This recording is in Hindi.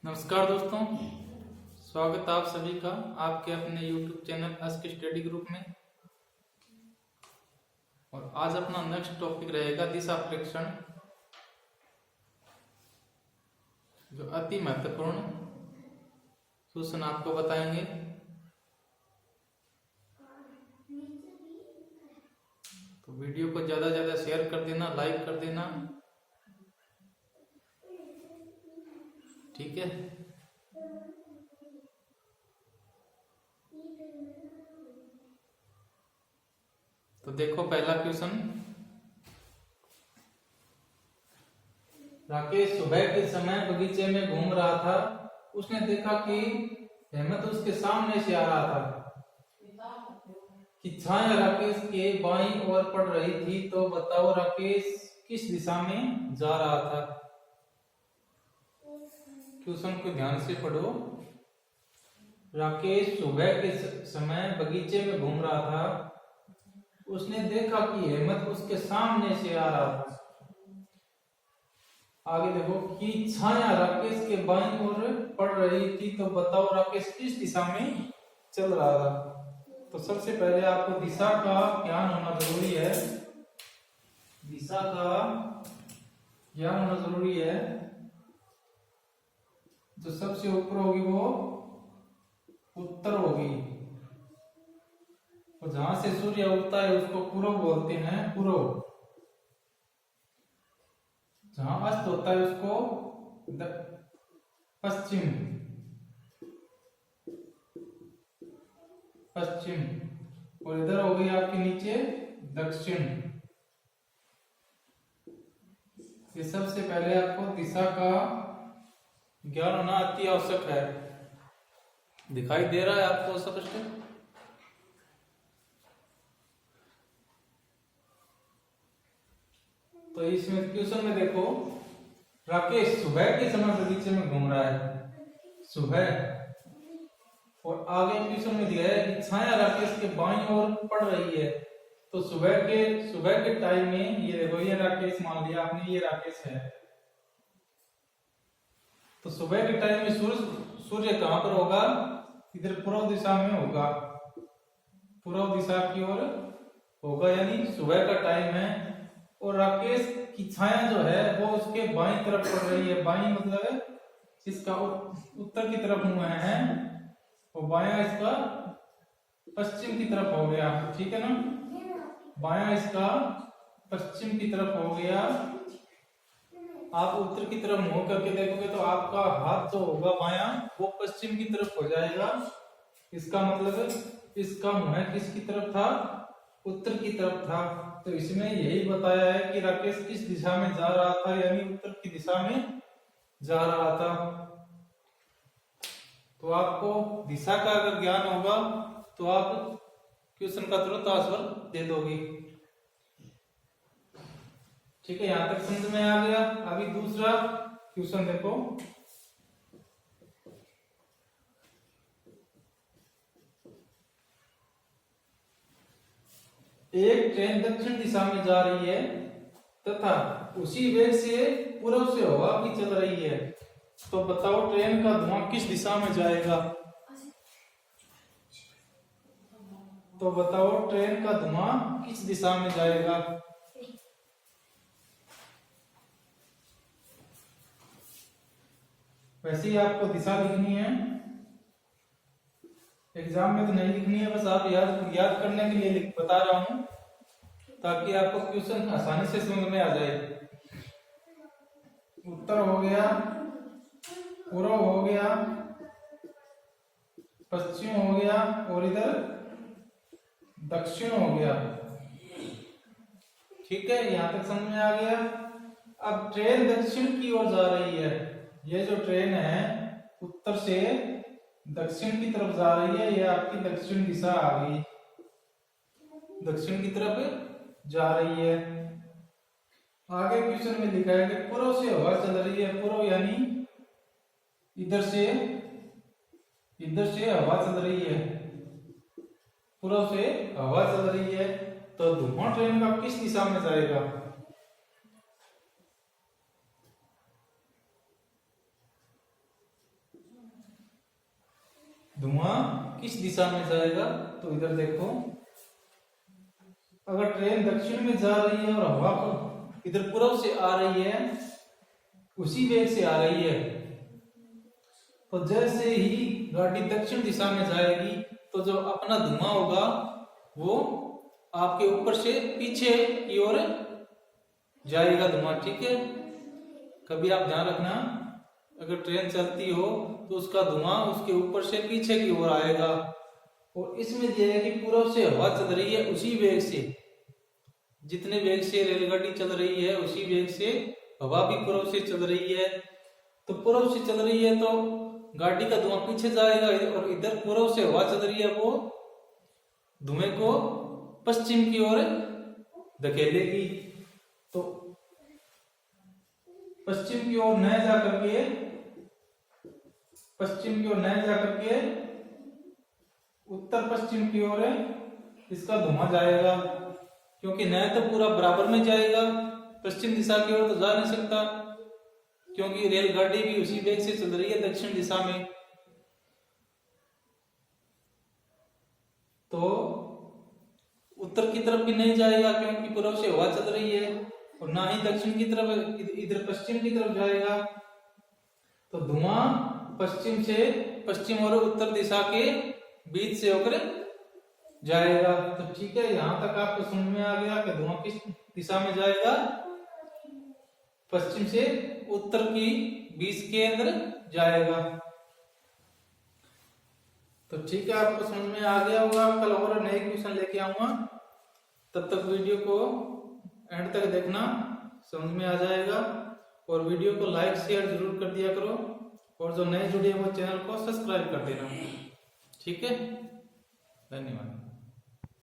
नमस्कार दोस्तों, स्वागत आप सभी का आपके अपने YouTube channel ask study group में। और आज अपना नेक्स्ट टॉपिक रहेगा दिशा प्रेक्षण, जो अति महत्वपूर्ण क्वेश्चन आपको बताएंगे। तो वीडियो को ज़्यादा से ज़्यादा शेयर कर देना, लाइक कर देना, ठीक है। तो देखो पहला क्वेश्चन, राकेश सुबह के समय बगीचे में घूम रहा था। उसने देखा कि हेमंत उसके सामने से आ रहा था कि छाया राकेश के बाईं ओर पड़ रही थी। तो बताओ राकेश किस दिशा में जा रहा था। क्वेश्चन को ध्यान से पढ़ो। राकेश सुबह के समय बगीचे में घूम रहा था। उसने देखा कि हेमंत उसके सामने से आ रहा था। आगे देखो कि छाया राकेश के बाईं ओर पड़ रही थी। तो बताओ राकेश किस दिशा में चल रहा था। तो सबसे पहले आपको दिशा का ज्ञान होना जरूरी है। दिशा का ज्ञान होना जरूरी है। जो सबसे ऊपर होगी वो उत्तर होगी, और जहां से सूर्य उगता है उसको पूर्व बोलते हैं, पूर्व। जहां अस्त होता है उसको पश्चिम, पश्चिम। और इधर हो गई आपके नीचे दक्षिण। ये सबसे पहले आपको दिशा का ज्ञान होना अति आवश्यक है। दिखाई दे रहा है आपको स्पष्ट? तो इसमें क्वेश्चन में देखो, राकेश सुबह के समय बगीचे में घूम रहा है, सुबह। और आगे क्वेश्चन में दिया है कि छाया राकेश के बाईं ओर पड़ रही है। तो सुबह के टाइम में ये देखो, ये राकेश मान लिया आपने, ये राकेश है। तो सुबह के टाइम में सूर्य कहां पर होगा? इधर पूर्व दिशा में होगा, पूर्व दिशा की ओर होगा, यानी सुबह का टाइम है। और राकेश की छाया जो है वो उसके बाईं तरफ पड़ रही है। बाईं मतलब इसका उत्तर की तरफ मुंह है, और बायां इसका पश्चिम की तरफ हो गया, ठीक है ना। बायां इसका पश्चिम की तरफ हो गया। आप उत्तर की तरफ मुंह करके देखोगे तो आपका हाथ जो होगा बायां वो पश्चिम की तरफ हो जाएगा। इसका मतलब इसका मुंह किसकी तरफ था? उत्तर की तरफ था। तो इसमें यही बताया है कि राकेश किस दिशा में जा रहा था, यानी उत्तर की दिशा में जा रहा था। तो आपको दिशा का अगर ज्ञान होगा तो आप क्वेश्चन का तुरंत आंसर दे दोगे, ठीक है। यहां तक समझ में आ गया। अभी दूसरा क्वेश्चन देखो। एक ट्रेन दक्षिण दिशा में जा रही है तथा उसी वेग से पूर्व से हवा भी चल रही है। तो बताओ ट्रेन का धुआं किस दिशा में जाएगा। तो बताओ ट्रेन का धुआं किस दिशा में जाएगा। वैसे ही आपको दिशा लिखनी है, एग्जाम में तो नहीं लिखनी है, बस आप याद करने के लिए बता रहा हूं ताकि आपको क्वेश्चन आसानी से समझ में आ जाए। उत्तर हो गया, पूर्व हो गया, पश्चिम हो गया, और इधर दक्षिण हो गया, ठीक है। यहां तक समझ में आ गया। अब ट्रेन दक्षिण की ओर जा रही है। ये जो ट्रेन है उत्तर से दक्षिण की तरफ जा रही है, ये आपकी दक्षिण दिशा आ गई, दक्षिण की तरफ जा रही है। आगे क्वेश्चन में लिखा है कि पूर्व से हवा चल रही है। पूर्व यानी इधर से हवा चल रही है, पूर्व से हवा चल रही है। तो धुआं ट्रेन का किस दिशा में जाएगा? धुआं किस दिशा में जाएगा। तो इधर देखो, अगर ट्रेन दक्षिण में जा रही है और हवा इधर पूर्व से आ रही है, उसी वेग से आ रही है, तो जैसे ही गाड़ी दक्षिण दिशा में जाएगी तो जो अपना धुआं होगा वो आपके ऊपर से पीछे की ओर जाएगा धुआं। ठीक है, कभी आप ध्यान रखना, अगर ट्रेन चलती हो तो उसका धुआं उसके ऊपर से पीछे की ओर आएगा। और इसमें यह है कि पूर्व से हवा चल रही है, उसी वेग से, जितने वेग से रेलगाड़ी चल रही है उसी वेग से हवा भी पूर्व से चल रही है। तो पूर्व से चल रही है तो गाड़ी का धुआं पीछे जाएगा, और इधर पूर्व से हवा चल रही है वो धुएं को पश्चिम की ओर धकेलेगी। तो पश्चिम की ओर न जाकर के उत्तर पश्चिम की ओर इसका धुआं जाएगा, क्योंकि न तो पूरा बराबर में जाएगा, पश्चिम दिशा की ओर तो जा नहीं सकता, क्योंकि रेलगाड़ी भी उसी वेग से चल रही है दक्षिण दिशा में। तो उत्तर की तरफ भी नहीं जाएगा क्योंकि पूर्व से हवा चल रही है, और ना ही दक्षिण की तरफ, इधर पश्चिम की तरफ जाएगा। तो धुआं पश्चिम और उत्तर दिशा के बीच से होकर जाएगा। तो ठीक है, यहां तक आपको समझ में आ गया कि धुआं किस दिशा में जाएगा, पश्चिम से उत्तर की बीच के अंदर जाएगा। तो ठीक है, आपको समझ में आ गया होगा। कल और नए क्वेश्चन लेके आऊंगा, तब तक वीडियो को एंड तक देखना, समझ में आ जाएगा। और वीडियो को लाइक शेयर जरूर कर दिया करो, और जो नए जुड़े वो चैनल को सब्सक्राइब कर देना। ठीक है, धन्यवाद।